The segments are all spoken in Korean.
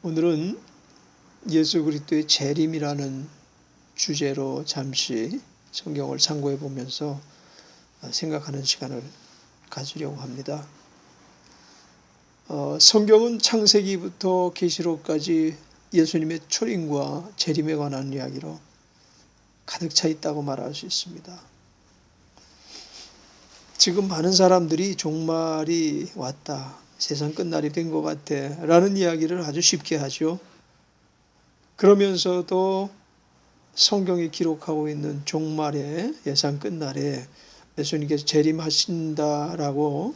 오늘은 예수 그리스도의 재림이라는 주제로 잠시 성경을 참고해 보면서 생각하는 시간을 가지려고 합니다. 성경은 창세기부터 계시록까지 예수님의 초림과 재림에 관한 이야기로 가득 차 있다고 말할 수 있습니다. 지금 많은 사람들이 종말이 왔다, 세상 끝날이 된 것 같아 라는 이야기를 아주 쉽게 하죠. 그러면서도 성경이 기록하고 있는 종말의 예상 끝날에 예수님께서 재림하신다라고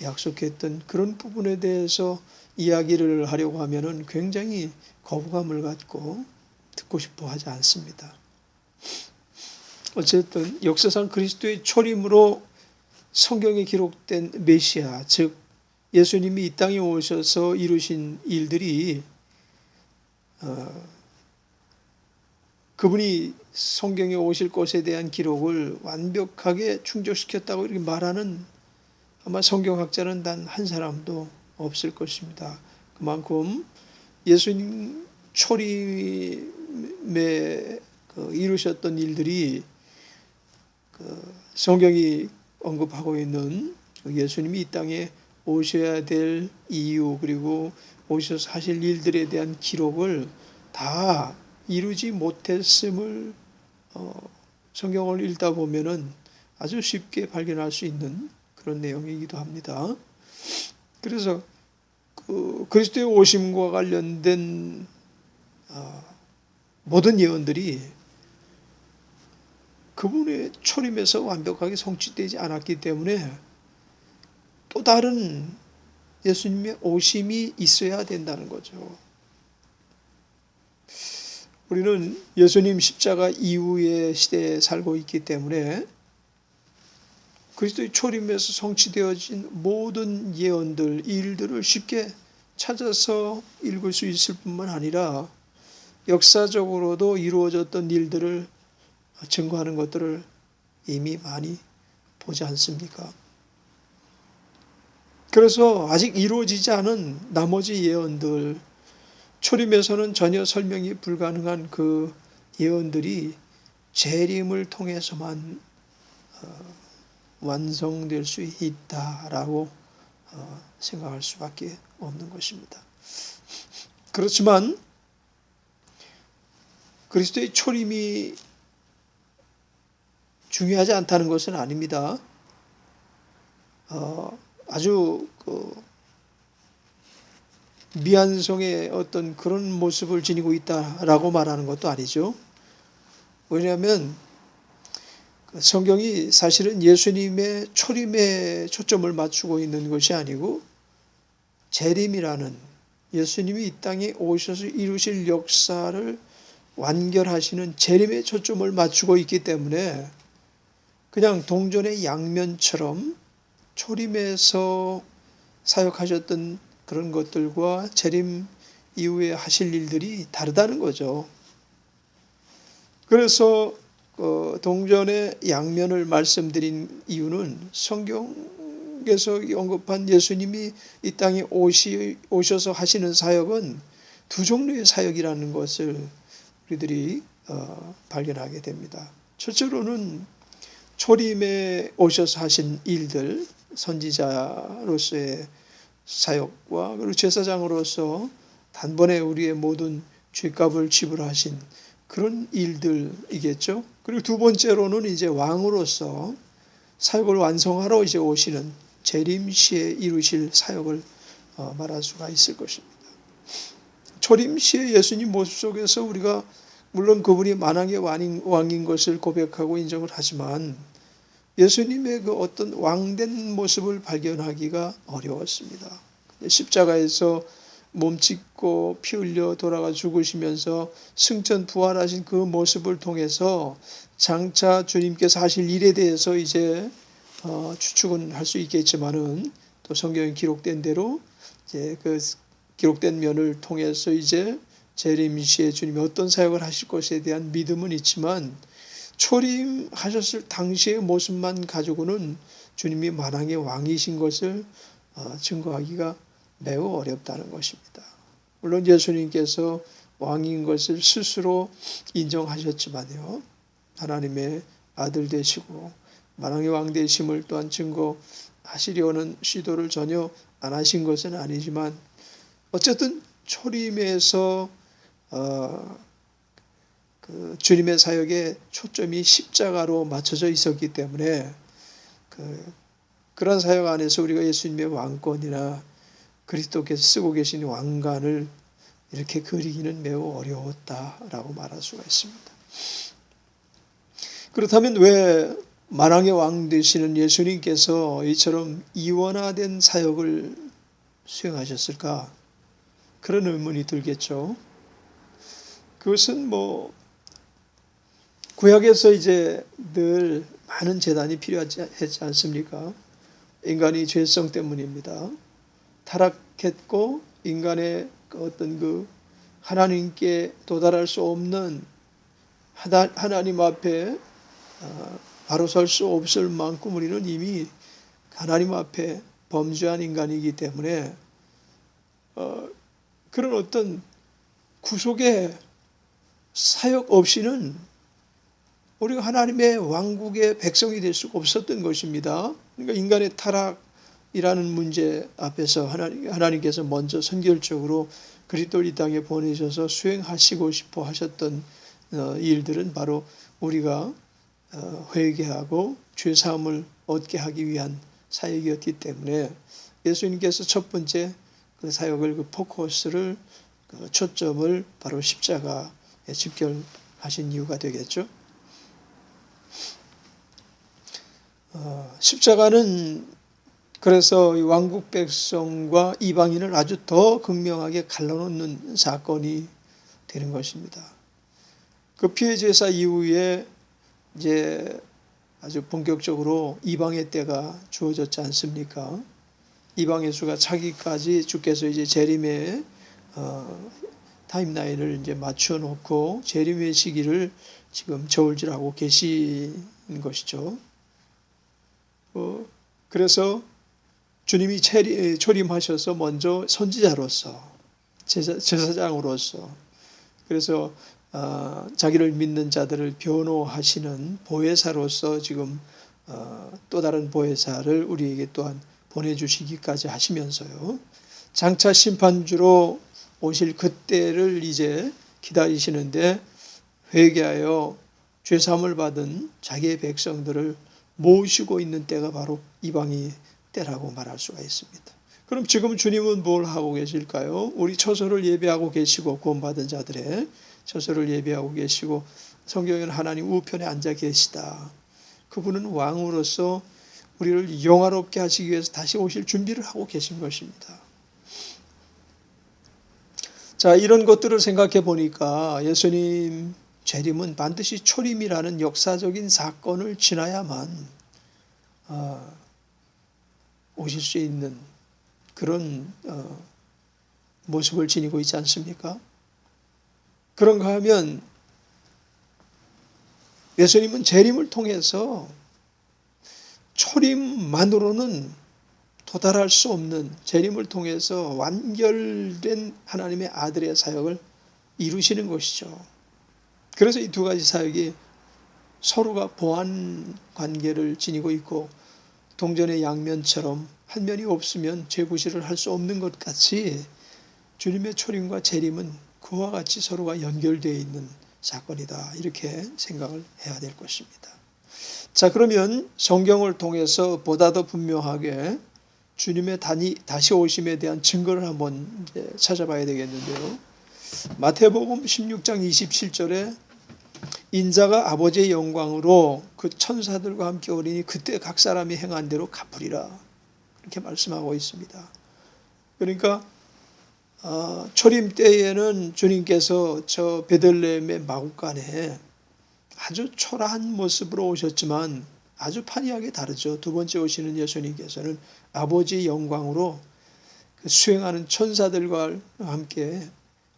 약속했던 그런 부분에 대해서 이야기를 하려고 하면은 굉장히 거부감을 갖고 듣고 싶어 하지 않습니다. 어쨌든 역사상 그리스도의 초림으로 성경에 기록된 메시아, 즉 예수님이 이 땅에 오셔서 이루신 일들이 그분이 성경에 오실 것에 대한 기록을 완벽하게 충족시켰다고 이렇게 말하는 아마 성경학자는 단 한 사람도 없을 것입니다. 그만큼 예수님 초림에 이루셨던 일들이 성경이 언급하고 있는 예수님이 이 땅에 오셔야 될 이유, 그리고 오셔서 하실 일들에 대한 기록을 다 이루지 못했음을 성경을 읽다 보면은 아주 쉽게 발견할 수 있는 그런 내용이기도 합니다. 그래서 그리스도의 오심과 관련된 모든 예언들이 그분의 초림에서 완벽하게 성취되지 않았기 때문에 또 다른 예수님의 오심이 있어야 된다는 거죠. 우리는 예수님 십자가 이후의 시대에 살고 있기 때문에 그리스도의 초림에서 성취되어진 모든 예언들, 일들을 쉽게 찾아서 읽을 수 있을 뿐만 아니라 역사적으로도 이루어졌던 일들을 증거하는 것들을 이미 많이 보지 않습니까? 그래서 아직 이루어지지 않은 나머지 예언들, 초림에서는 전혀 설명이 불가능한 그 예언들이 재림을 통해서만 완성될 수 있다라고 생각할 수밖에 없는 것입니다. 그렇지만 그리스도의 초림이 중요하지 않다는 것은 아닙니다. 아주 미완성의 어떤 그런 모습을 지니고 있다라고 말하는 것도 아니죠. 왜냐하면 성경이 사실은 예수님의 초림에 초점을 맞추고 있는 것이 아니고 재림이라는 예수님이 이 땅에 오셔서 이루실 역사를 완결하시는 재림에 초점을 맞추고 있기 때문에 그냥 동전의 양면처럼 초림에서 사역하셨던 그런 것들과 재림 이후에 하실 일들이 다르다는 거죠. 그래서 동전의 양면을 말씀드린 이유는 성경에서 언급한 예수님이 이 땅에 오셔서 하시는 사역은 두 종류의 사역이라는 것을 우리들이 발견하게 됩니다. 첫째로는 초림에 오셔서 하신 일들, 선지자로서의 사역과 그리고 제사장으로서 단번에 우리의 모든 죄값을 지불하신 그런 일들이겠죠. 그리고 두 번째로는 이제 왕으로서 사역을 완성하러 이제 오시는 재림 시에 이루실 사역을 말할 수가 있을 것입니다. 초림 시의 예수님 모습 속에서 우리가 물론 그분이 만왕의 왕인 것을 고백하고 인정을 하지만 예수님의 그 어떤 왕된 모습을 발견하기가 어려웠습니다. 십자가에서 몸짓고 피 흘려 돌아가 죽으시면서 승천 부활하신 그 모습을 통해서 장차 주님께서 하실 일에 대해서 이제 추측은 할 수 있겠지만은 또 성경에 기록된 대로 이제 그 기록된 면을 통해서 이제 재림 시에 주님이 어떤 사역을 하실 것에 대한 믿음은 있지만 초림하셨을 당시의 모습만 가지고는 주님이 만왕의 왕이신 것을 증거하기가 매우 어렵다는 것입니다. 물론 예수님께서 왕인 것을 스스로 인정하셨지만요. 하나님의 아들 되시고 만왕의 왕 되심을 또한 증거하시려는 시도를 전혀 안 하신 것은 아니지만 어쨌든 초림에서 그 주님의 사역의 초점이 십자가로 맞춰져 있었기 때문에 그런 사역 안에서 우리가 예수님의 왕권이나 그리스도께서 쓰고 계신 왕관을 이렇게 그리기는 매우 어려웠다라고 말할 수가 있습니다. 그렇다면 왜 만왕의 왕 되시는 예수님께서 이처럼 이원화된 사역을 수행하셨을까? 그런 의문이 들겠죠. 그것은 구약에서 이제 늘 많은 제단이 필요하지 않습니까? 인간이 죄성 때문입니다. 타락했고 인간의 어떤 하나님께 도달할 수 없는 하나님 앞에 바로 설 수 없을 만큼 우리는 이미 하나님 앞에 범죄한 인간이기 때문에 그런 어떤 구속의 사역 없이는 우리가 하나님의 왕국의 백성이 될 수가 없었던 것입니다. 그러니까 인간의 타락이라는 문제 앞에서 하나님께서 먼저 선결적으로 그리스도를 이 땅에 보내셔서 수행하시고 싶어 하셨던 일들은 바로 우리가 회개하고 죄사함을 얻게 하기 위한 사역이었기 때문에 예수님께서 첫 번째 그 사역을 포커스를 초점을 바로 십자가에 집결하신 이유가 되겠죠. 십자가는 그래서 왕국 백성과 이방인을 아주 더 극명하게 갈라놓는 사건이 되는 것입니다. 그 피해 제사 이후에 이제 아주 본격적으로 이방의 때가 주어졌지 않습니까? 이방의 수가 차기까지 주께서 이제 재림의 타임라인을 이제 맞춰 놓고 재림의 시기를 지금 저울질하고 계신 것이죠. 그래서 주님이 초림하셔서 먼저 선지자로서 제사장으로서 그래서 자기를 믿는 자들을 변호하시는 보혜사로서 지금 또 다른 보혜사를 우리에게 또한 보내주시기까지 하시면서요. 장차 심판주로 오실 그때를 이제 기다리시는데 회개하여 죄사함을 받은 자기의 백성들을 모으시고 있는 때가 바로 이방의 때라고 말할 수가 있습니다. 그럼 지금 주님은 뭘 하고 계실까요? 우리 처소를 예배하고 계시고 구원받은 자들의 처소를 예배하고 계시고 성경에는 하나님 우편에 앉아 계시다. 그분은 왕으로서 우리를 영화롭게 하시기 위해서 다시 오실 준비를 하고 계신 것입니다. 자, 이런 것들을 생각해 보니까 예수님 재림은 반드시 초림이라는 역사적인 사건을 지나야만 오실 수 있는 그런 모습을 지니고 있지 않습니까? 그런가 하면 예수님은 재림을 통해서 초림만으로는 도달할 수 없는 재림을 통해서 완결된 하나님의 아들의 사역을 이루시는 것이죠. 그래서 이 두 가지 사역이 서로가 보완 관계를 지니고 있고 동전의 양면처럼 한 면이 없으면 재구실을 할 수 없는 것 같이 주님의 초림과 재림은 그와 같이 서로가 연결되어 있는 사건이다. 이렇게 생각을 해야 될 것입니다. 자, 그러면 성경을 통해서 보다 더 분명하게 주님의 다시 오심에 대한 증거를 한번 이제 찾아봐야 되겠는데요. 마태복음 16장 27절에 인자가 아버지의 영광으로 그 천사들과 함께 오리니 그때 각 사람이 행한 대로 갚으리라. 이렇게 말씀하고 있습니다. 그러니까 초림 때에는 주님께서 저 베들레헴의 마구간에 아주 초라한 모습으로 오셨지만 아주 판이하게 다르죠. 두 번째 오시는 예수님께서는 아버지의 영광으로 수행하는 천사들과 함께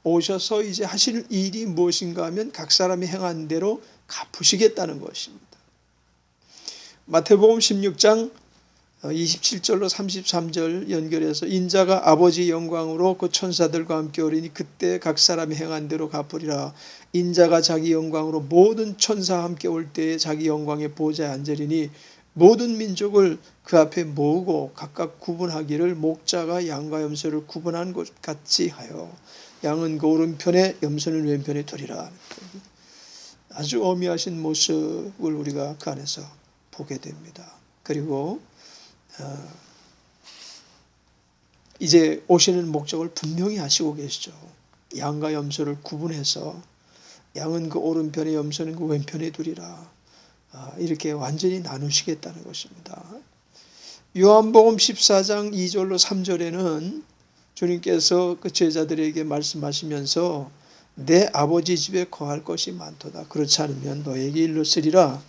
오셔서 이제 하실 일이 무엇인가 하면 각 사람이 행한 대로 갚으시겠다는 것입니다. 마태복음 16장 27절로 33절 연결해서 인자가 아버지 영광으로 그 천사들과 함께 오리니 그때 각 사람이 행한 대로 갚으리라. 인자가 자기 영광으로 모든 천사와 함께 올 때에 자기 영광의 보좌에 앉으리니 모든 민족을 그 앞에 모으고 각각 구분하기를 목자가 양과 염소를 구분한 것 같이 하여 양은 그 오른편에 염소는 왼편에 두리라. 아주 어미하신 모습을 우리가 그 안에서 보게 됩니다. 그리고 이제 오시는 목적을 분명히 하시고 계시죠. 양과 염소를 구분해서 양은 그 오른편에 염소는 그 왼편에 두리라. 이렇게 완전히 나누시겠다는 것입니다. 요한복음 14장 2절로 3절에는 주님께서 그 제자들에게 말씀하시면서 내 아버지 집에 거할 것이 많도다. 그렇지 않으면 너에게 일렀으리라.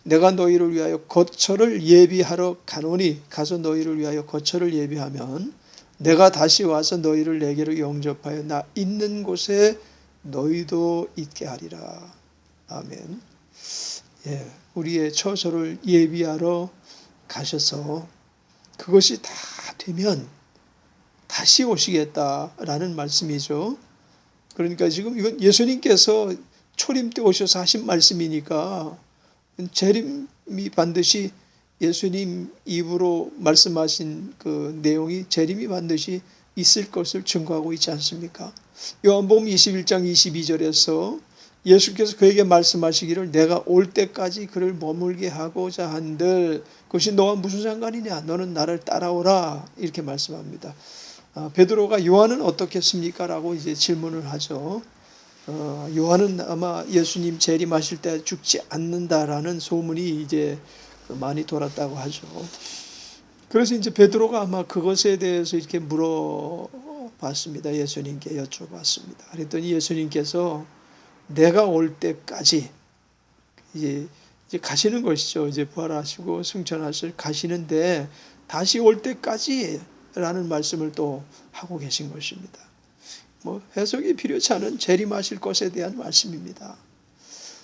내가 너희를 위하여 거처를 예비하러 가노니 가서 너희를 위하여 거처를 예비하면 내가 다시 와서 너희를 내게로 영접하여 나 있는 곳에 너희도 있게 하리라. 아멘. 우리의 처소를 예비하러 가셔서 그것이 다 되면 다시 오시겠다라는 말씀이죠. 그러니까 지금 이건 예수님께서 초림 때 오셔서 하신 말씀이니까 재림이 반드시 예수님 입으로 말씀하신 그 내용이 재림이 반드시 있을 것을 증거하고 있지 않습니까? 요한복음 21장 22절에서 예수께서 그에게 말씀하시기를 내가 올 때까지 그를 머물게 하고자 한들 그것이 너와 무슨 상관이냐? 너는 나를 따라오라. 이렇게 말씀합니다. 베드로가 요한은 어떻겠습니까? 라고 이제 질문을 하죠. 요한은 아마 예수님 재림하실 때 죽지 않는다라는 소문이 이제 많이 돌았다고 하죠. 그래서 이제 베드로가 아마 그것에 대해서 이렇게 물어봤습니다. 예수님께 여쭤봤습니다. 그랬더니 예수님께서 내가 올 때까지 이제 가시는 것이죠. 이제 부활하시고 승천하실 가시는데 다시 올 때까지라는 말씀을 또 하고 계신 것입니다. 해석이 필요치 않은 재림하실 것에 대한 말씀입니다.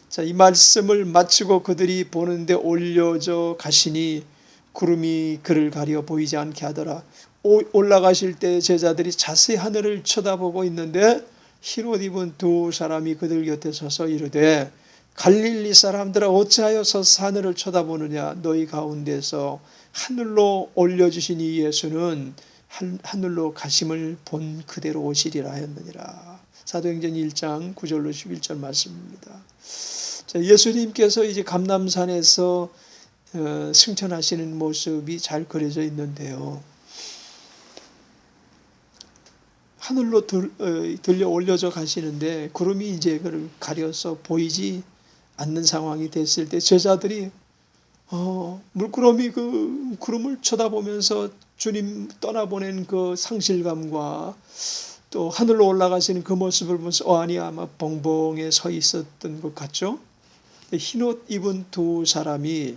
자, 이 말씀을 마치고 그들이 보는데 올려져 가시니 구름이 그를 가려 보이지 않게 하더라. 올라가실 때 제자들이 자세히 하늘을 쳐다보고 있는데 흰옷 입은 두 사람이 그들 곁에 서서 이르되 갈릴리 사람들아 어찌하여 서서 하늘을 쳐다보느냐. 너희 가운데서 하늘로 올려주신 이 예수는 하늘로 가심을 본 그대로 오시리라 하였느니라. 사도행전 1장 9절로 11절 말씀입니다. 자, 예수님께서 이제 감람산에서 승천하시는 모습이 잘 그려져 있는데요. 하늘로 들려 올려져 가시는데 구름이 이제 그를 가려서 보이지 않는 상황이 됐을 때 제자들이 물구름이 그 구름을 쳐다보면서 주님 떠나보낸 그 상실감과 또 하늘로 올라가시는 그 모습을 보면서 아니 아마 벙벙에 서 있었던 것 같죠. 흰옷 입은 두 사람이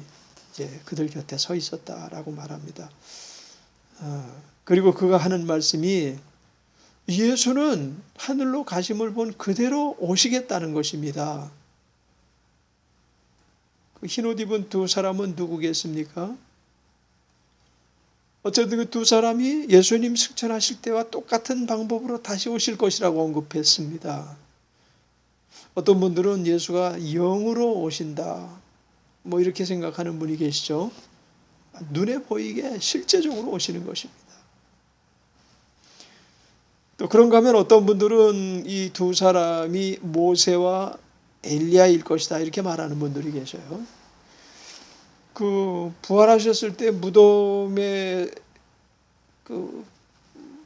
이제 그들 곁에 서 있었다라고 말합니다. 그리고 그가 하는 말씀이 예수는 하늘로 가심을 본 그대로 오시겠다는 것입니다. 그 흰옷 입은 두 사람은 누구겠습니까? 어쨌든 그 두 사람이 예수님 승천하실 때와 똑같은 방법으로 다시 오실 것이라고 언급했습니다. 어떤 분들은 예수가 영으로 오신다 이렇게 생각하는 분이 계시죠. 눈에 보이게 실제적으로 오시는 것입니다. 또 그런가 하면 어떤 분들은 이 두 사람이 모세와 엘리야일 것이다 이렇게 말하는 분들이 계셔요. 그 부활하셨을 때 무덤에 그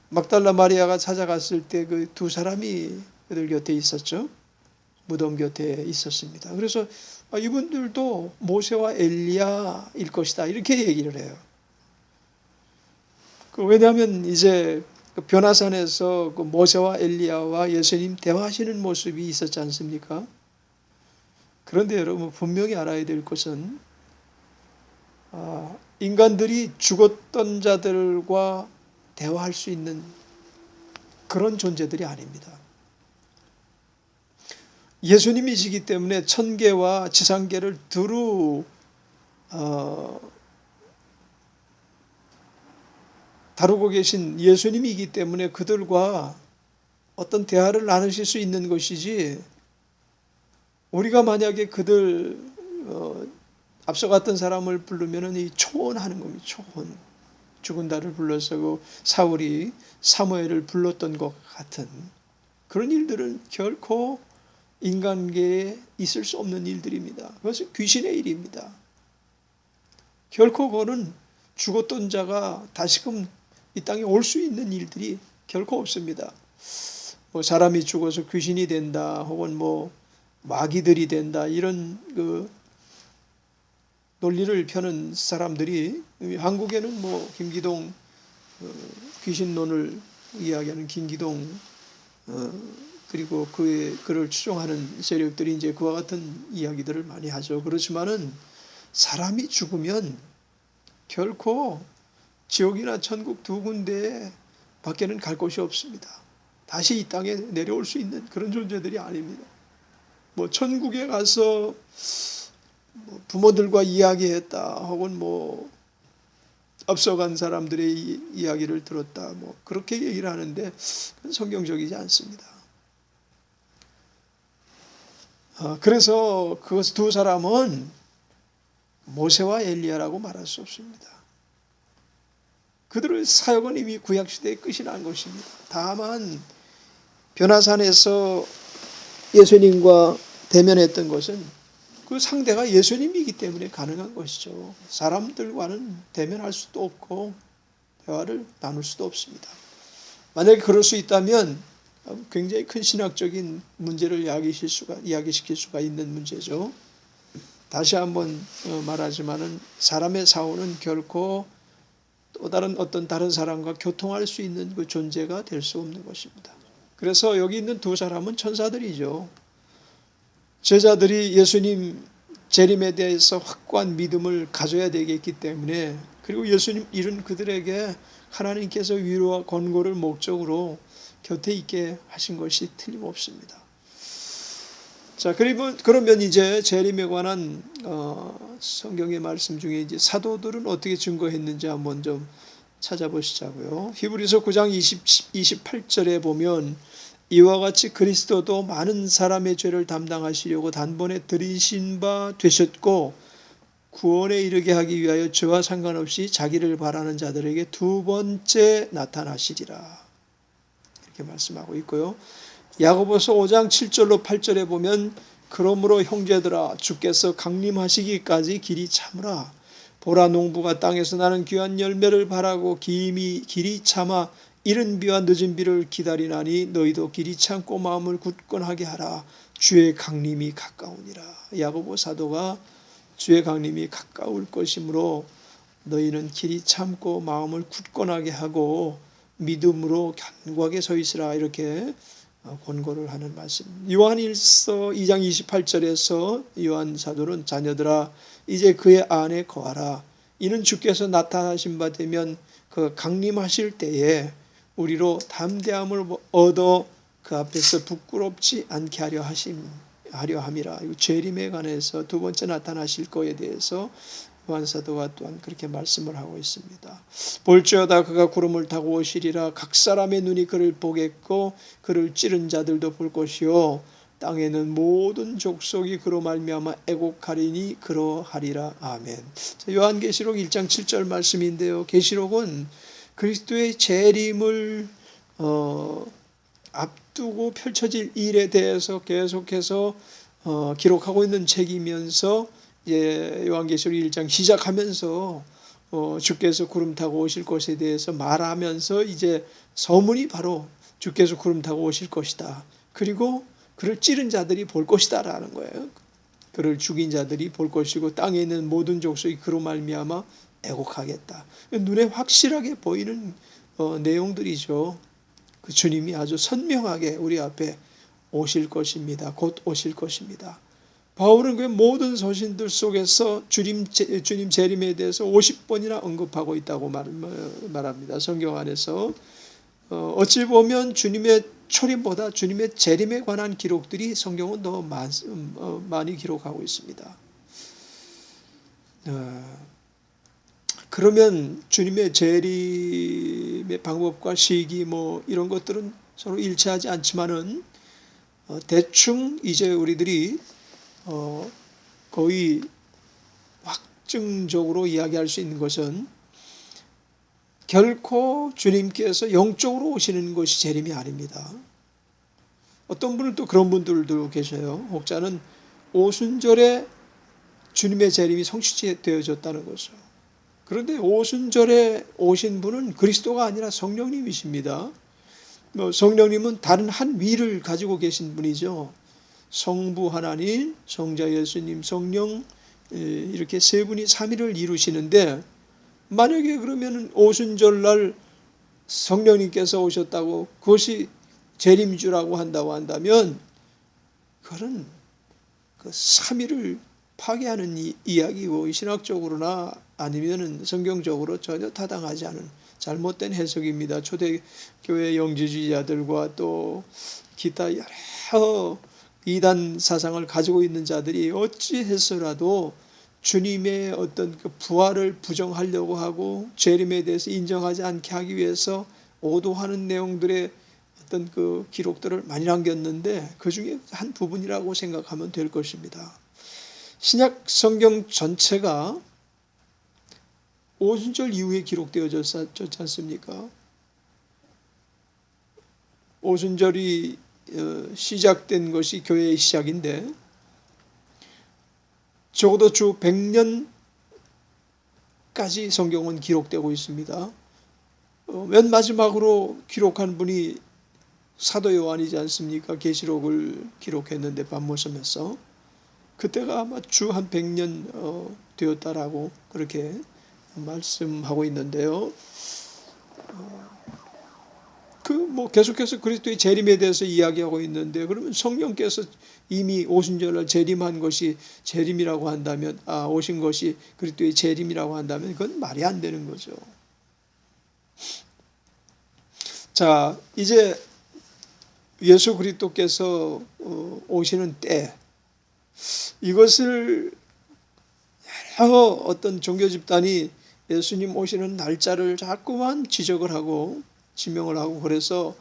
막달라 마리아가 찾아갔을 때 그 두 사람이 그들 곁에 있었죠. 무덤 곁에 있었습니다. 그래서 이분들도 모세와 엘리야일 것이다 이렇게 얘기를 해요. 왜냐하면 이제 그 변화산에서 그 모세와 엘리야와 예수님 대화하시는 모습이 있었지 않습니까? 그런데 여러분 분명히 알아야 될 것은 인간들이 죽었던 자들과 대화할 수 있는 그런 존재들이 아닙니다. 예수님이시기 때문에 천계와 지상계를 두루 다루고 계신 예수님이기 때문에 그들과 어떤 대화를 나누실 수 있는 것이지, 우리가 만약에 그들 앞서갔던 사람을 부르면은 이 초혼하는 겁니다. 초혼. 죽은 자를 불러서 그 사울이 사무엘을 불렀던 것 같은 그런 일들은 결코 인간계에 있을 수 없는 일들입니다. 그것은 귀신의 일입니다. 결코 그거는 죽었던 자가 다시금 이 땅에 올 수 있는 일들이 결코 없습니다. 뭐 사람이 죽어서 귀신이 된다, 혹은 뭐 마귀들이 된다, 이런 그 논리를 펴는 사람들이, 한국에는 뭐 김기동 귀신론을 이야기하는 김기동, 그리고 그를 추종하는 세력들이 이제 그와 같은 이야기들을 많이 하죠. 그렇지만은 사람이 죽으면 결코 지옥이나 천국 두 군데 밖에는 갈 곳이 없습니다. 다시 이 땅에 내려올 수 있는 그런 존재들이 아닙니다. 뭐 천국에 가서 뭐 부모들과 이야기했다, 혹은 뭐 앞서간 사람들의 이야기를 들었다, 뭐 그렇게 얘기를 하는데 그건 성경적이지 않습니다. 그래서 그 두 사람은 모세와 엘리야라고 말할 수 없습니다. 그들의 사역은 이미 구약시대에 끝이 난 것입니다. 다만 변화산에서 예수님과 대면했던 것은 그 상대가 예수님이기 때문에 가능한 것이죠. 사람들과는 대면할 수도 없고 대화를 나눌 수도 없습니다. 만약에 그럴 수 있다면 굉장히 큰 신학적인 문제를 이야기시킬 수가 있는 문제죠. 다시 한번 말하지만은 사람의 사고는 결코 또 다른 사람과 교통할 수 있는 그 존재가 될 수 없는 것입니다. 그래서 여기 있는 두 사람은 천사들이죠. 제자들이 예수님 재림에 대해서 확고한 믿음을 가져야 되겠기 때문에, 그리고 예수님 일은 그들에게 하나님께서 위로와 권고를 목적으로 곁에 있게 하신 것이 틀림없습니다. 자, 그러면 이제 재림에 관한 성경의 말씀 중에 이제 사도들은 어떻게 증거했는지 한번 좀 찾아보시자고요. 히브리서 9장 28절에 보면 이와 같이 그리스도도 많은 사람의 죄를 담당하시려고 단번에 들이신 바 되셨고 구원에 이르게 하기 위하여 저와 상관없이 자기를 바라는 자들에게 두 번째 나타나시리라, 이렇게 말씀하고 있고요. 야고보서 5장 7절로 8절에 보면 그러므로 형제들아 주께서 강림하시기까지 길이 참으라. 보라 농부가 땅에서 나는 귀한 열매를 바라고 길이 참아 이른 비와 늦은 비를 기다리나니 너희도 길이 참고 마음을 굳건하게 하라. 주의 강림이 가까우니라. 야고보 사도가 주의 강림이 가까울 것이므로 너희는 길이 참고 마음을 굳건하게 하고 믿음으로 견고하게 서 있으라, 이렇게 권고를 하는 말씀. 요한일서 2장 28절에서 요한 사도는 자녀들아 이제 그의 안에 거하라. 이는 주께서 나타나신 바 되면 그 강림하실 때에 우리로 담대함을 얻어 그 앞에서 부끄럽지 않게 하려 함이라. 재림에 관해서 두 번째 나타나실 거에 대해서 요한 사도가 또한 그렇게 말씀을 하고 있습니다. 볼지어다 그가 구름을 타고 오시리라. 각 사람의 눈이 그를 보겠고 그를 찌른 자들도 볼 것이요 땅에는 모든 족속이 그로 말미암아 애곡하리니 그러하리라. 아멘. 요한계시록 1장 7절 말씀인데요. 계시록은 그리스도의 재림을 앞두고 펼쳐질 일에 대해서 계속해서 기록하고 있는 책이면서 요한계시록 1장 시작하면서 주께서 구름 타고 오실 것에 대해서 말하면서 이제 서문이 바로 주께서 구름 타고 오실 것이다. 그리고 그를 찌른 자들이 볼 것이다 라는 거예요. 그를 죽인 자들이 볼 것이고 땅에 있는 모든 족속이 그로 말미암아 애곡하겠다. 눈에 확실하게 보이는 내용들이죠. 그 주님이 아주 선명하게 우리 앞에 오실 것입니다. 곧 오실 것입니다. 바울은 그 모든 서신들 속에서 주님 재림에 대해서 50번이나 언급하고 있다고 말합니다. 성경 안에서 어찌 보면 주님의 초림보다 주님의 재림에 관한 기록들이 성경은 더 많이 기록하고 있습니다. 그러면 주님의 재림의 방법과 시기 뭐 이런 것들은 서로 일치하지 않지만은 대충 이제 우리들이 거의 확증적으로 이야기할 수 있는 것은 결코 주님께서 영적으로 오시는 것이 재림이 아닙니다. 어떤 분은 또 그런 분들도 계셔요. 혹자는 오순절에 주님의 재림이 성취되어졌다는 것이죠. 그런데 오순절에 오신 분은 그리스도가 아니라 성령님이십니다. 성령님은 다른 한 위를 가지고 계신 분이죠. 성부 하나님, 성자 예수님, 성령 이렇게 세 분이 삼위를 이루시는데 만약에 그러면 오순절날 성령님께서 오셨다고 그것이 재림주라고 한다면 그것은 그 삼위를 파괴하는 이야기고 신학적으로나 아니면 성경적으로 전혀 타당하지 않은 잘못된 해석입니다. 초대교회 영지주의자들과 또 기타 여러 이단 사상을 가지고 있는 자들이 어찌해서라도 주님의 어떤 그 부활을 부정하려고 하고 재림에 대해서 인정하지 않게 하기 위해서 오도하는 내용들의 어떤 그 기록들을 많이 남겼는데 그 중에 한 부분이라고 생각하면 될 것입니다. 신약 성경 전체가 오순절 이후에 기록되어졌지 않습니까? 오순절이 시작된 것이 교회의 시작인데 적어도 주 100년까지 성경은 기록되고 있습니다. 맨 마지막으로 기록한 분이 사도 요한이지 않습니까? 계시록을 기록했는데 밤모섬에서 그때가 아마 주 한 100년 되었다라고 그렇게 말씀하고 있는데요. 계속해서 그리스도의 재림에 대해서 이야기하고 있는데 그러면 성령께서 이미 오순절날 재림한 것이 재림이라고 한다면 오신 것이 그리스도의 재림이라고 한다면 그건 말이 안 되는 거죠. 자, 이제 예수 그리스도께서 오시는 때 이것을 여러 어떤 종교 집단이 예수님 오시는 날짜를 자꾸만 지적을 하고 지명을 하고 그래서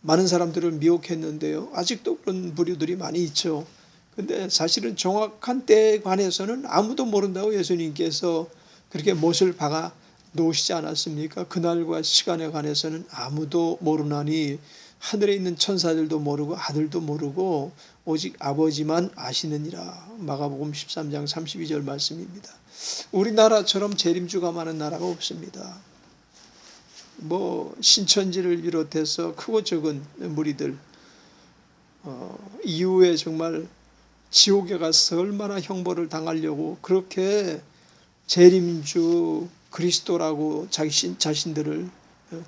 많은 사람들을 미혹했는데요. 아직도 그런 부류들이 많이 있죠. 근데 사실은 정확한 때에 관해서는 아무도 모른다고 예수님께서 그렇게 못을 박아 놓으시지 않았습니까? 그날과 시간에 관해서는 아무도 모르나니 하늘에 있는 천사들도 모르고 아들도 모르고 오직 아버지만 아시느니라. 마가복음 13장 32절 말씀입니다. 우리나라처럼 재림주가 많은 나라가 없습니다. 신천지를 비롯해서 크고 적은 무리들 이후에 정말 지옥에 가서 얼마나 형벌을 당하려고 그렇게 재림주 그리스도라고 자신들을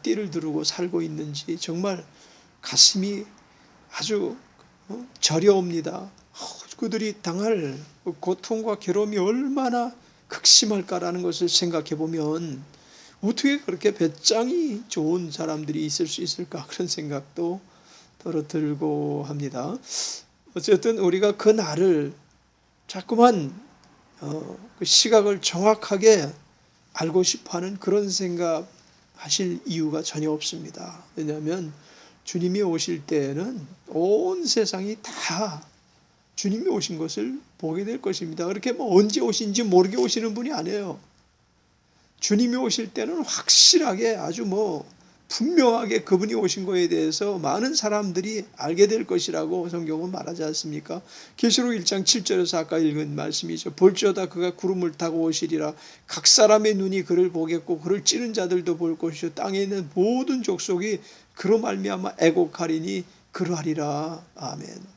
띠를 두르고 살고 있는지 정말 가슴이 아주 저려옵니다. 그들이 당할 고통과 괴로움이 얼마나 극심할까라는 것을 생각해 보면 어떻게 그렇게 배짱이 좋은 사람들이 있을 수 있을까 그런 생각도 들고 합니다. 어쨌든 우리가 그 날을 자꾸만 그 시각을 정확하게 알고 싶어하는 그런 생각하실 이유가 전혀 없습니다. 왜냐하면 주님이 오실 때에는 온 세상이 다 주님이 오신 것을 보게 될 것입니다. 그렇게 언제 오신지 모르게 오시는 분이 아니에요. 주님이 오실 때는 확실하게 아주 분명하게 그분이 오신 것에 대해서 많은 사람들이 알게 될 것이라고 성경은 말하지 않습니까? 계시록 1장 7절에서 아까 읽은 말씀이죠. 볼지어다 그가 구름을 타고 오시리라. 각 사람의 눈이 그를 보겠고 그를 찌른 자들도 볼 것이요 땅에 있는 모든 족속이 그로 말미암아 애곡하리니 그러하리라. 아멘.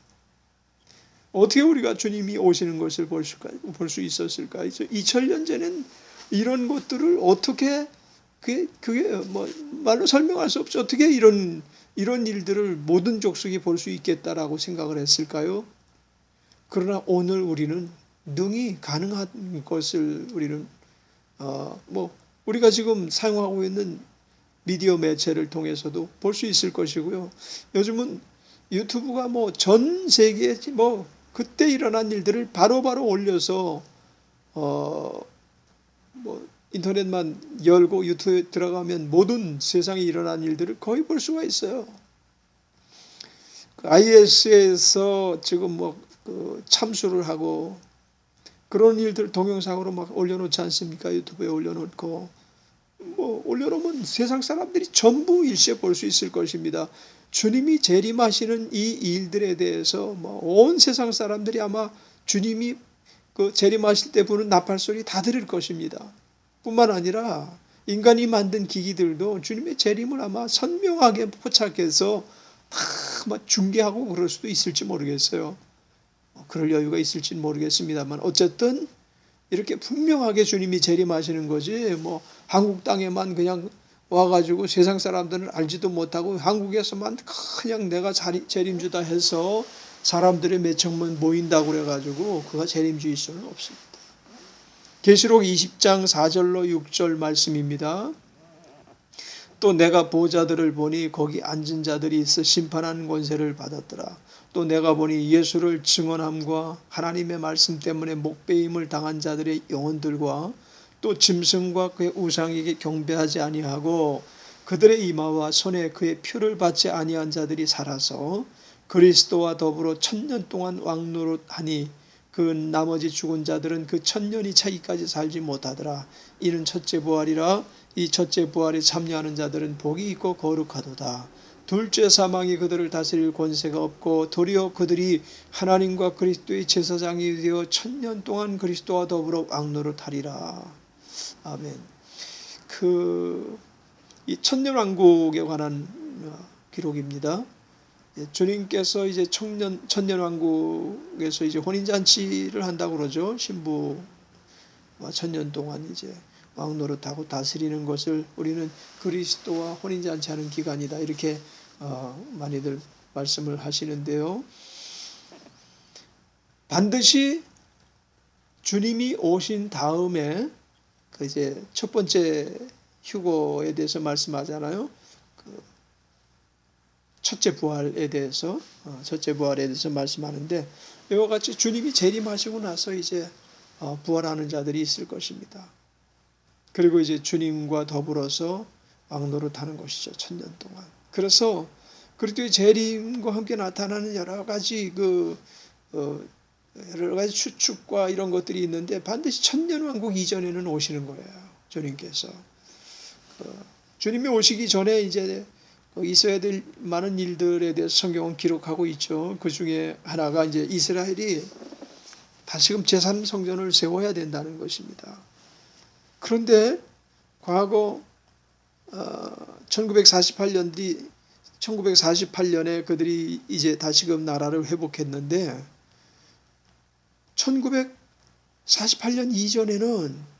어떻게 우리가 주님이 오시는 것을 볼 수 있었을까? 2000년 전엔 이런 것들을 어떻게 그게 말로 설명할 수 없죠. 어떻게 이런 일들을 모든 족속이 볼 수 있겠다라고 생각을 했을까요? 그러나 오늘 우리는 능히 가능한 것을 우리는 우리가 지금 사용하고 있는 미디어 매체를 통해서도 볼 수 있을 것이고요. 요즘은 유튜브가 전 세계에 그때 일어난 일들을 바로바로 올려서 인터넷만 열고 유튜브에 들어가면 모든 세상에 일어난 일들을 거의 볼 수가 있어요. IS에서 지금 참수를 하고 그런 일들 동영상으로 막 올려놓지 않습니까? 유튜브에 올려놓고 올려놓으면 세상 사람들이 전부 일시에 볼 수 있을 것입니다. 주님이 재림하시는 이 일들에 대해서 온 세상 사람들이 아마 주님이 그 재림하실 때 부는 나팔 소리 다 들을 것입니다. 뿐만 아니라 인간이 만든 기기들도 주님의 재림을 아마 선명하게 포착해서 다 중계하고 그럴 수도 있을지 모르겠어요. 그럴 여유가 있을지는 모르겠습니다만 어쨌든 이렇게 분명하게 주님이 재림하시는 거지 한국 땅에만 그냥 와가지고 세상 사람들은 알지도 못하고 한국에서만 그냥 내가 재림주다 해서 사람들의 몇 천만 모인다고 그래가지고 그가 재림주일 수는 없습니다. 계시록 20장 4절로 6절 말씀입니다. 또 내가 보좌들을 보니 거기 앉은 자들이 있어 심판하는 권세를 받았더라. 또 내가 보니 예수를 증언함과 하나님의 말씀 때문에 목배임을 당한 자들의 영혼들과 또 짐승과 그의 우상에게 경배하지 아니하고 그들의 이마와 손에 그의 표를 받지 아니한 자들이 살아서 그리스도와 더불어 1000년 동안 왕노릇하니 그 나머지 죽은 자들은 그 1000년이 차기까지 살지 못하더라. 이는 첫째 부활이라. 이 첫째 부활에 참여하는 자들은 복이 있고 거룩하도다. 둘째 사망이 그들을 다스릴 권세가 없고 도리어 그들이 하나님과 그리스도의 제사장이 되어 1000년 동안 그리스도와 더불어 왕노릇하리라. 아멘. 이 천년왕국에 관한 기록입니다. 주님께서 이제 천년왕국에서 이제 혼인잔치를 한다고 그러죠. 신부와 1000년 동안 이제 왕노릇하고 다스리는 것을 우리는 그리스도와 혼인잔치하는 기간이다 이렇게 많이들 말씀을 하시는데요. 반드시 주님이 오신 다음에 그 이제 첫 번째 휴거에 대해서 말씀하잖아요. 첫째 부활에 대해서 말씀하는데 이와 같이 주님이 재림하시고 나서 이제 부활하는 자들이 있을 것입니다. 그리고 이제 주님과 더불어서 왕노릇하는 것이죠. 1000년 동안. 그래서 그리스도의 재림과 함께 나타나는 여러 가지 여러 가지 추측과 이런 것들이 있는데 반드시 천년왕국 이전에는 오시는 거예요. 주님께서 주님이 오시기 전에 이제 있어야 될 많은 일들에 대해서 성경은 기록하고 있죠. 그 중에 하나가 이제 이스라엘이 다시금 제3성전을 세워야 된다는 것입니다. 그런데 과거 1948년에 그들이 이제 다시금 나라를 회복했는데 1948년 이전에는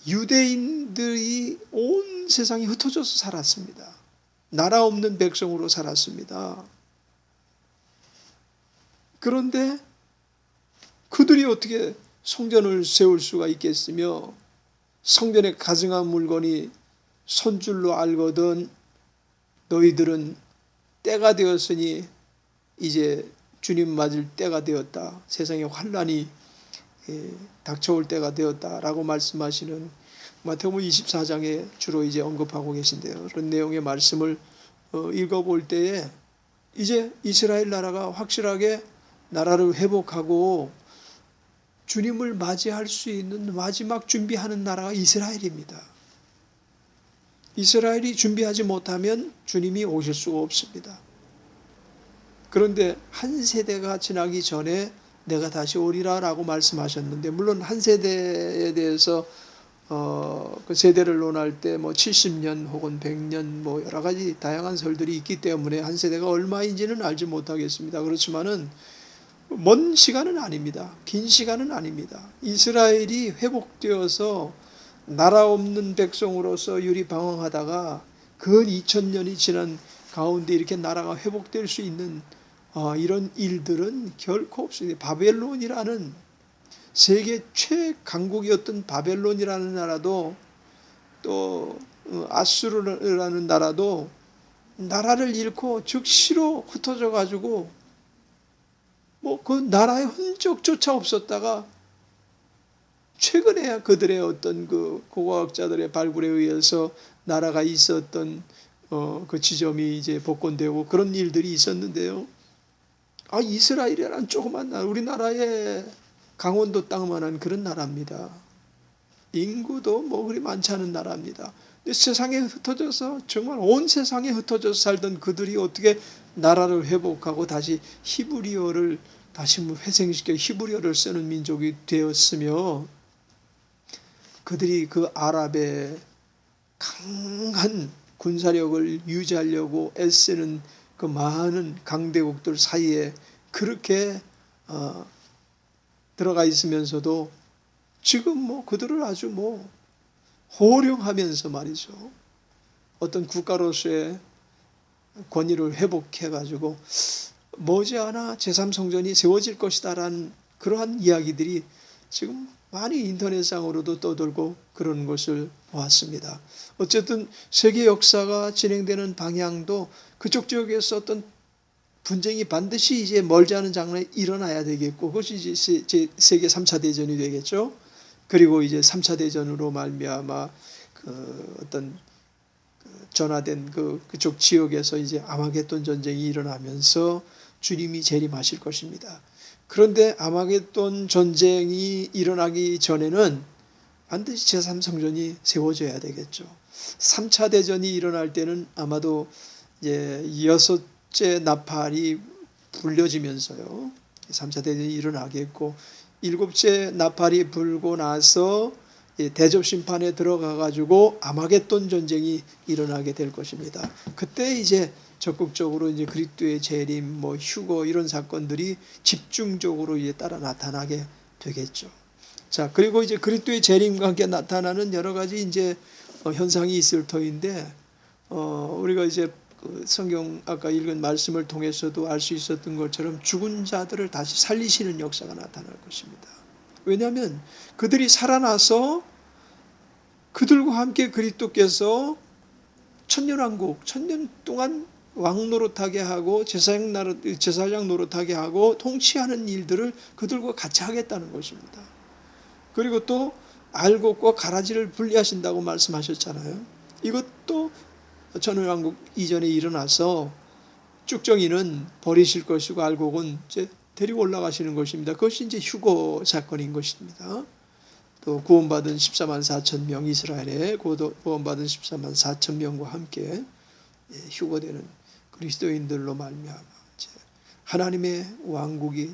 유대인들이 온 세상에 흩어져서 살았습니다. 나라 없는 백성으로 살았습니다. 그런데 그들이 어떻게 성전을 세울 수가 있겠으며 성전에 가증한 물건이 손줄로 알거든 너희들은 때가 되었으니 이제 주님 맞을 때가 되었다. 세상에 환난이 닥쳐올 때가 되었다라고 말씀하시는 마태복음 24장에 주로 이제 언급하고 계신데요. 그런 내용의 말씀을 읽어볼 때에 이제 이스라엘 나라가 확실하게 나라를 회복하고 주님을 맞이할 수 있는 마지막 준비하는 나라가 이스라엘입니다. 이스라엘이 준비하지 못하면 주님이 오실 수가 없습니다. 그런데 한 세대가 지나기 전에 내가 다시 오리라 라고 말씀하셨는데 물론 한 세대에 대해서 그 세대를 논할 때 70년 혹은 100년 여러 가지 다양한 설들이 있기 때문에 한 세대가 얼마인지는 알지 못하겠습니다. 그렇지만은 먼 시간은 아닙니다. 긴 시간은 아닙니다. 이스라엘이 회복되어서 나라 없는 백성으로서 유리방황하다가 근 2000년이 지난 가운데 이렇게 나라가 회복될 수 있는 이런 일들은 결코 없습니다. 바벨론이라는 세계 최강국이었던 바벨론이라는 나라도 또 아수르라는 나라도 나라를 잃고 즉시로 흩어져 가지고 그 나라의 흔적조차 없었다가 최근에 그들의 어떤 그 고고학자들의 발굴에 의해서 나라가 있었던 그 지점이 이제 복권되고 그런 일들이 있었는데요. 이스라엘이란 조그만 나라, 우리나라의 강원도 땅만한 그런 나라입니다. 인구도 뭐 그리 많지 않은 나라입니다. 근데 세상에 흩어져서, 정말 온 세상에 흩어져서 살던 그들이 어떻게 나라를 회복하고 다시 히브리어를 다시 회생시켜 히브리어를 쓰는 민족이 되었으며, 그들이 그 아랍의 강한 군사력을 유지하려고 애쓰는 그 많은 강대국들 사이에 그렇게 들어가 있으면서도 지금 뭐 그들을 아주 뭐 호령하면서 말이죠. 어떤 국가로서의 권위를 회복해 가지고 머지않아 제3성전이 세워질 것이다라는 그러한 이야기들이 지금 많이 인터넷상으로도 떠돌고 그런 것을 보았습니다. 어쨌든 세계 역사가 진행되는 방향도 그쪽 지역에서 어떤 분쟁이 반드시 이제 멀지 않은 장래에 일어나야 되겠고, 그것이 이제 세계 3차 대전이 되겠죠. 그리고 이제 3차 대전으로 말미암아 그 어떤 전화된 그쪽 지역에서 이제 아마겟돈 전쟁이 일어나면서 주님이 재림하실 것입니다. 그런데 아마겟돈 전쟁이 일어나기 전에는 반드시 제3성전이 세워져야 되겠죠. 3차 대전이 일어날 때는 아마도 이제 6째 나팔이 불려지면서요, 3차 대전이 일어나겠고, 7째 나팔이 불고 나서 대접심판에 들어가 가지고 아마겟돈 전쟁이 일어나게 될 것입니다. 그때 이제 적극적으로 이제 그리스도의 재림, 뭐 휴거 이런 사건들이 집중적으로 이제 따라 나타나게 되겠죠. 자, 그리고 이제 그리스도의 재림과 함께 나타나는 여러 가지 이제 현상이 있을 터인데, 우리가 이제 그 성경 아까 읽은 말씀을 통해서도 알 수 있었던 것처럼 죽은 자들을 다시 살리시는 역사가 나타날 것입니다. 왜냐하면 그들이 살아나서 그들과 함께 그리스도께서 천년왕국, 천년 동안 왕 노릇하게 하고 제사장 노릇하게 하고 통치하는 일들을 그들과 같이 하겠다는 것입니다. 그리고 또 알곡과 가라지를 분리하신다고 말씀하셨잖아요. 이것도 천년왕국 이전에 일어나서 쭉정이는 버리실 것이고 알곡은 이제 데리고 올라가시는 것입니다. 그것이 이제 휴거 사건인 것입니다. 또 구원받은 14만 4천 명, 이스라엘에 구원받은 14만 4천 명과 함께 휴거되는 그리스도인들로 말미암아 하나님의 왕국이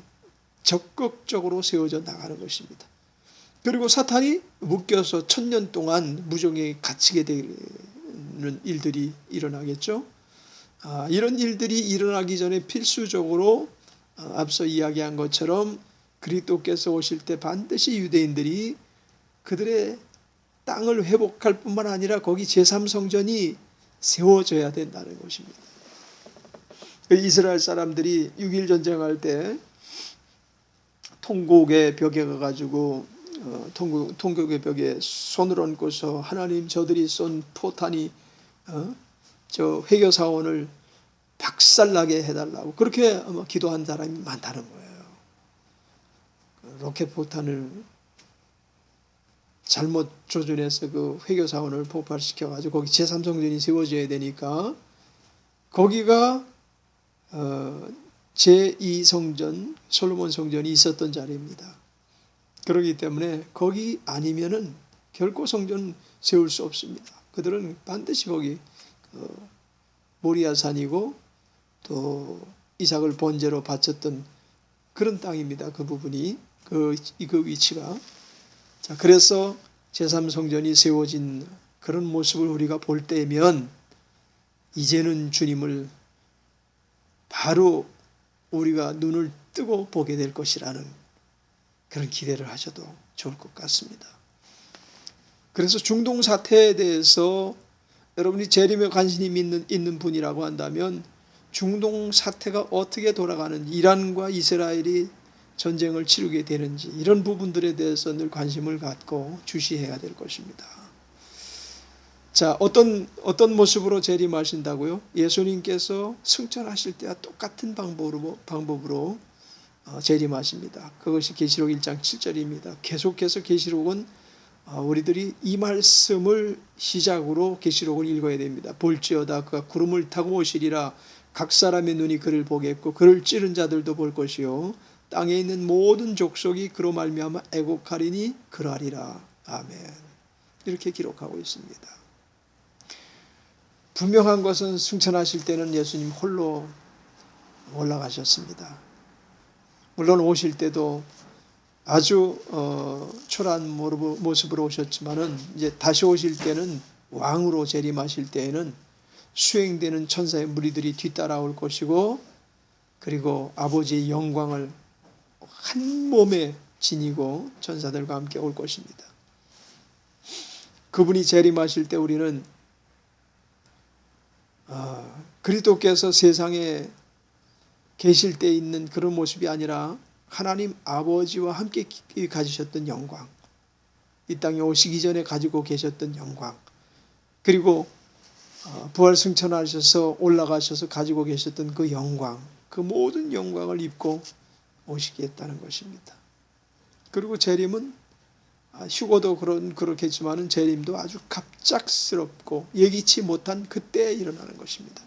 적극적으로 세워져 나가는 것입니다. 그리고 사탄이 묶여서 1000년 동안 무정에 갇히게 되는 일들이 일어나겠죠. 이런 일들이 일어나기 전에 필수적으로 앞서 이야기한 것처럼 그리스도께서 오실 때 반드시 유대인들이 그들의 땅을 회복할 뿐만 아니라 거기 제3성전이 세워져야 된다는 것입니다. 이스라엘 사람들이 6.1 전쟁할 때 통곡의 벽에 가가지고 통곡의 벽에 손을 얹고서 하나님, 저들이 쏜 포탄이 저 회교사원을 박살나게 해달라고 그렇게 기도한 사람이 많다는 거예요. 로켓 포탄을 잘못 조준해서 그 회교사원을 폭발시켜가지고 거기 제3성전이 세워져야 되니까 거기가 제2성전 솔로몬 성전이 있었던 자리입니다. 그렇기 때문에 거기 아니면은 결코 성전 세울 수 없습니다. 그들은 반드시 거기 모리아산이고 또 이삭을 번제로 바쳤던 그런 땅입니다. 그 부분이 그 위치가. 자, 그래서 제3성전이 세워진 그런 모습을 우리가 볼 때면 이제는 주님을 바로 우리가 눈을 뜨고 보게 될 것이라는 그런 기대를 하셔도 좋을 것 같습니다. 그래서 중동 사태에 대해서 여러분이 재림에 관심이 있는 분이라고 한다면 중동 사태가 어떻게 돌아가는지, 이란과 이스라엘이 전쟁을 치르게 되는지 이런 부분들에 대해서 늘 관심을 갖고 주시해야 될 것입니다. 자, 어떤 모습으로 재림하신다고요? 예수님께서 승천하실 때와 똑같은 방법으로 재림하십니다. 그것이 계시록 1장 7절입니다. 계속해서 계시록은 우리들이 이 말씀을 시작으로 계시록을 읽어야 됩니다. 볼지어다 그가 구름을 타고 오시리라. 각 사람의 눈이 그를 보겠고 그를 찌른 자들도 볼 것이요 땅에 있는 모든 족속이 그로 말미암아 애곡하리니 그러하리라. 아멘. 이렇게 기록하고 있습니다. 분명한 것은 승천하실 때는 예수님 홀로 올라가셨습니다. 물론 오실 때도 아주 초라한 모습으로 오셨지만은 이제 다시 오실 때는 왕으로 재림하실 때에는 수행되는 천사의 무리들이 뒤따라올 것이고 그리고 아버지의 영광을 한 몸에 지니고 천사들과 함께 올 것입니다. 그분이 재림하실 때 우리는 그리스도께서 세상에 계실 때 있는 그런 모습이 아니라 하나님 아버지와 함께 가지셨던 영광, 이 땅에 오시기 전에 가지고 계셨던 영광, 그리고 부활 승천하셔서 올라가셔서 가지고 계셨던 그 영광, 그 모든 영광을 입고 오시겠다는 것입니다. 그리고 재림은 휴거도 그렇겠지만은 재림도 아주 갑작스럽고 예기치 못한 그때에 일어나는 것입니다.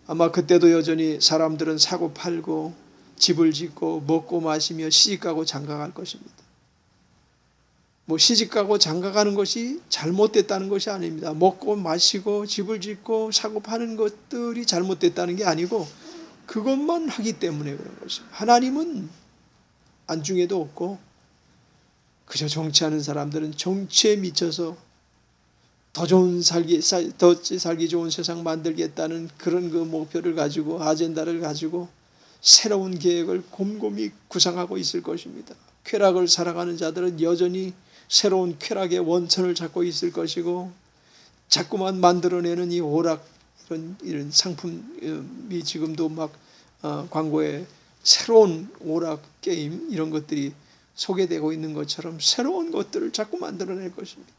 아마 그때도 여전히 사람들은 사고 팔고 집을 짓고 먹고 마시며 시집가고 장가갈 것입니다. 뭐 시집가고 장가가는 것이 잘못됐다는 것이 아닙니다. 먹고 마시고 집을 짓고 사고 파는 것들이 잘못됐다는 게 아니고 그것만 하기 때문에 그런 것입니다. 하나님은 안중에도 없고 그저 정치하는 사람들은 정치에 미쳐서 더 살기 좋은 세상 만들겠다는 그런 그 목표를 가지고 아젠다를 가지고 새로운 계획을 곰곰이 구상하고 있을 것입니다. 쾌락을 살아가는 자들은 여전히 새로운 쾌락의 원천을 찾고 있을 것이고 자꾸만 만들어내는 이 오락 이런 상품이 지금도 막 광고에 새로운 오락 게임 이런 것들이 소개되고 있는 것처럼 새로운 것들을 자꾸 만들어낼 것입니다.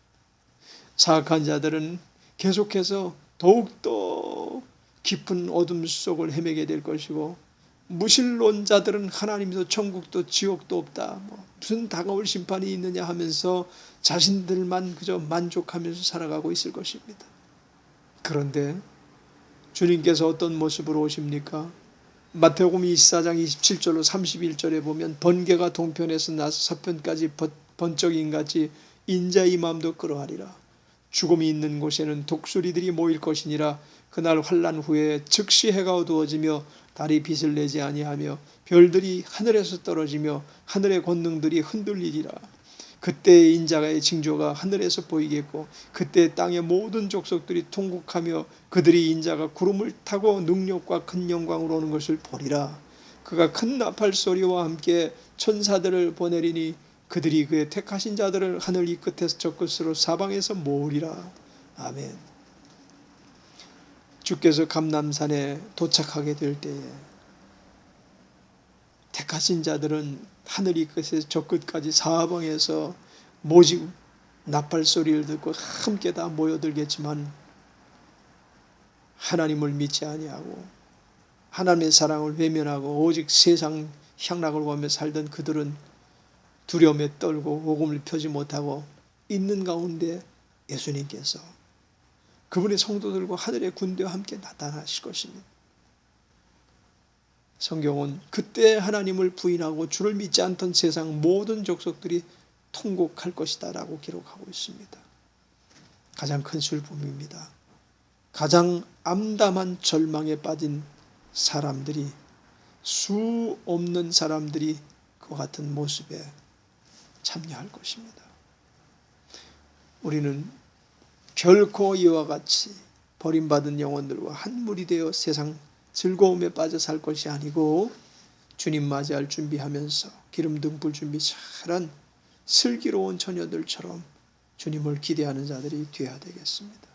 사악한 자들은 계속해서 더욱더 깊은 어둠 속을 헤매게 될 것이고 무신론자들은 하나님도 천국도 지옥도 없다. 무슨 다가올 심판이 있느냐 하면서 자신들만 그저 만족하면서 살아가고 있을 것입니다. 그런데 주님께서 어떤 모습으로 오십니까? 마태복음 24장 27절로 31절에 보면 번개가 동편에서 나서 서편까지 번쩍인같이 인자의 마음도 그러하리라. 죽음이 있는 곳에는 독수리들이 모일 것이니라. 그날 환난 후에 즉시 해가 어두워지며 달이 빛을 내지 아니하며 별들이 하늘에서 떨어지며 하늘의 권능들이 흔들리리라. 그때 인자의 징조가 하늘에서 보이겠고 그때 땅의 모든 족속들이 통곡하며 그들이 인자가 구름을 타고 능력과 큰 영광으로 오는 것을 보리라. 그가 큰 나팔 소리와 함께 천사들을 보내리니 그들이 그의 택하신 자들을 하늘 이 끝에서 저 끝으로 사방에서 모으리라. 아멘. 주께서 감람산에 도착하게 될 때에 택하신 자들은 하늘 이 끝에서 저 끝까지 사방에서 모집 나팔 소리를 듣고 함께 다 모여들겠지만 하나님을 믿지 아니하고 하나님의 사랑을 외면하고 오직 세상 향락을 보며 살던 그들은 두려움에 떨고 오금을 펴지 못하고 있는 가운데 예수님께서 그분의 성도들과 하늘의 군대와 함께 나타나실 것입니다. 성경은 그때 하나님을 부인하고 주를 믿지 않던 세상 모든 족속들이 통곡할 것이다 라고 기록하고 있습니다. 가장 큰 슬픔입니다. 가장 암담한 절망에 빠진 사람들이 수 없는 사람들이 그 같은 모습에 참여할 것입니다. 우리는 결코 이와 같이 버림받은 영혼들과 한 무리 되어 세상 즐거움에 빠져 살 것이 아니고 주님 맞이할 준비하면서 기름 등불 준비 잘한 슬기로운 처녀들처럼 주님을 기대하는 자들이 되어야 되겠습니다.